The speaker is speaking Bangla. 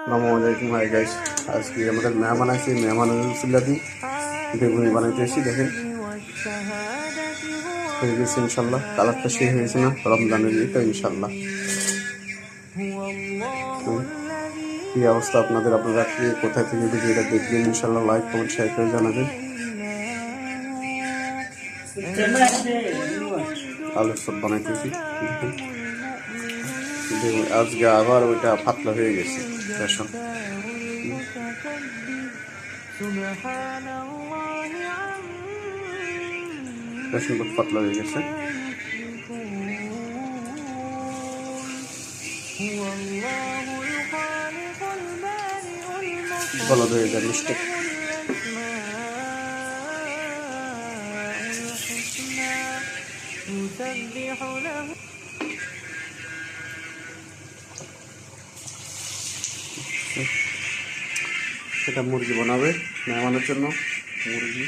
আসসালামু আলাইকুম। হাই গাইস, আজকে আমাদের মেহমান আছে। মেহমানের উসিলাতি বেগুনি বানাইতে এসেছি। দেখেন হয়ে গেছে ইনশাল্লাহ। কালারটা সে হয়েছে না রমজানের দিকে ইনশাল্লাহ। কি অবস্থা আপনাদের? আপনারা কি কোথায় থেকে ভিডিওটা দেখবেন? ইনশাল্লাহ লাইক কমেন্ট শেয়ার করে জানাবেন। আলুর চপ বানাইতেছি দেখেন। আজকে আবার ওইটা পাতলা হয়ে গেছে। বেসন বেসন পাতলা হয়ে গেছে। বলদ হয়ে যায় মিস্টেক। সেটা মুরগি বানাবে মেহমানের জন্য। মুরগি